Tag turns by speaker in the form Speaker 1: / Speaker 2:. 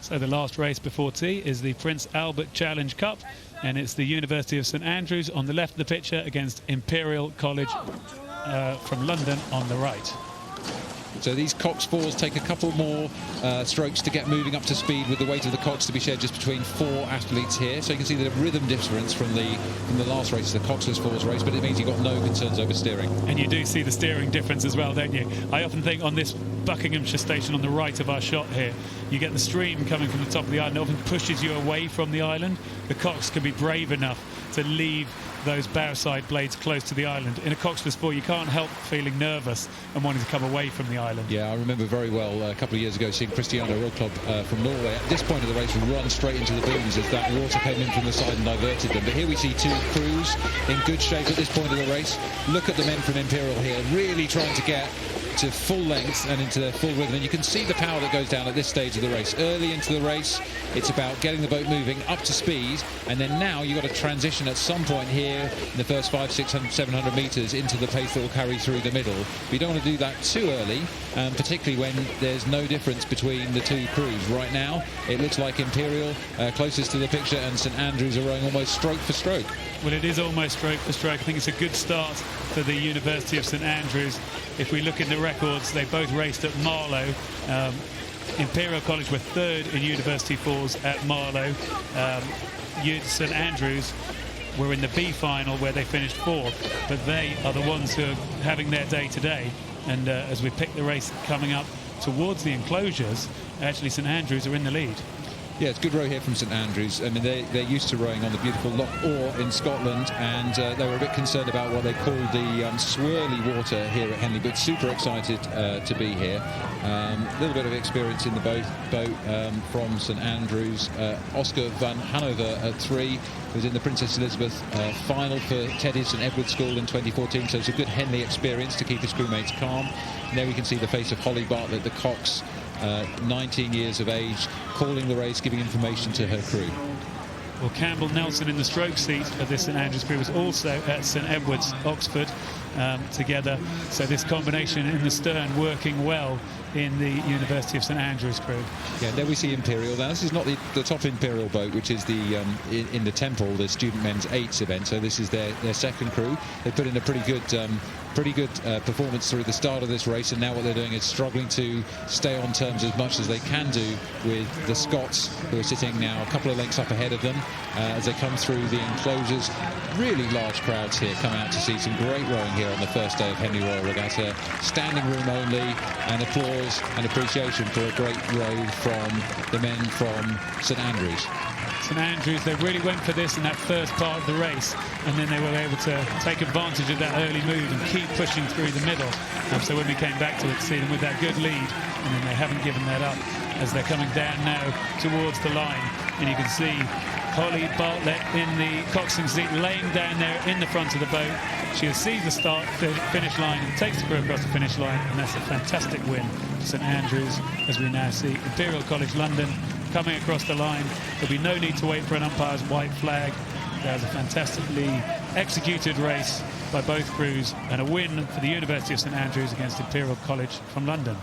Speaker 1: So the last race before tea is the Prince Albert Challenge Cup, and it's the University of St Andrews on the left of the picture against Imperial College from London on the right.
Speaker 2: So these Cox fours take a couple more strokes to get moving up to speed, with the weight of the Cox to be shared just between 4 athletes here. So you can see the rhythm difference from the last race, the Coxless fours race, but it means you've got no concerns over steering.
Speaker 1: And you do see the steering difference as well, don't you? I often think on this Buckinghamshire station on the right of our shot here, you get the stream coming from the top of the island. It often pushes you away from the island. The Cox can be brave enough to leave those bow side blades close to the island. In a Coxless four, you can't help feeling nervous and wanting to come away from the island.
Speaker 2: Yeah, I remember very well a couple of years ago seeing Christiana Road Club from Norway at this point of the race run straight into the booms as that water came in from the side and diverted them. But here we see 2 crews in good shape at this point of the race. Look at the men from Imperial here, really trying to get to full length and into their full rhythm, and you can see the power that goes down at this stage of the race. Early into the race, it's about getting the boat moving up to speed, and then now you've got to transition at some point here in the first 500, 600, 700 metres into the pace that will carry through the middle. But you don't want to do that too early, particularly when there's no difference between the 2 crews. Right now, it looks like Imperial closest to the picture, and St Andrews are rowing almost stroke for stroke.
Speaker 1: Well, it is almost stroke for stroke. I think it's a good start for the University of St Andrews. If we look in the records, they both raced at Marlow. Imperial College were 3rd in University fours at Marlow. St Andrews were in the B final where they finished 4th, but they are the ones who are having their day today. And as we pick the race coming up towards the enclosures, actually St Andrews are in the lead.
Speaker 2: Yeah, it's a good row here from St Andrews. I mean, they're used to rowing on the beautiful Loch Orr in Scotland, and they were a bit concerned about what they called the swirly water here at Henley, but super excited to be here. A little bit of experience in the boat from St Andrews. Oscar van Hanover at 3 was in the Princess Elizabeth final for Teddy St Edward's School in 2014, so it's a good Henley experience to keep his crewmates calm. And there we can see the face of Holly Bartlett, the Cox, 19 years of age, calling the race, giving information to her crew.
Speaker 1: Well, Campbell Nelson in the stroke seat of this St Andrews crew was also at St Edward's, Oxford, together. So this combination in the stern working well in the University of St Andrews crew.
Speaker 2: Yeah, there we see Imperial. Now, this is not the top Imperial boat, which is the in the Temple, the Student Men's 8s event. So this is their second crew. They put in a pretty good performance through the start of this race, and now what they're doing is struggling to stay on terms as much as they can do with the Scots, who are sitting now a couple of lengths up ahead of them as they come through the enclosures. Really large crowds here come out to see some great rowing here on the first day of Henley Royal Regatta. Standing room only, and applause and appreciation for a great row from the men from St Andrews.
Speaker 1: St Andrews, they really went for this in that first part of the race, and then they were able to take advantage of that early move and keep pushing through the middle. So when we came back to it, see them with that good lead, and then they haven't given that up as they're coming down now towards the line. And you can see Holly Bartlett in the coxswain seat, laying down there in the front of the boat. She'll see the finish line, and takes the crew across the finish line, and that's a fantastic win for St Andrews, as we now see Imperial College London coming across the line. There'll be no need to wait for an umpire's white flag. There's a fantastically executed race by both crews, and a win for the University of St Andrews against Imperial College from London.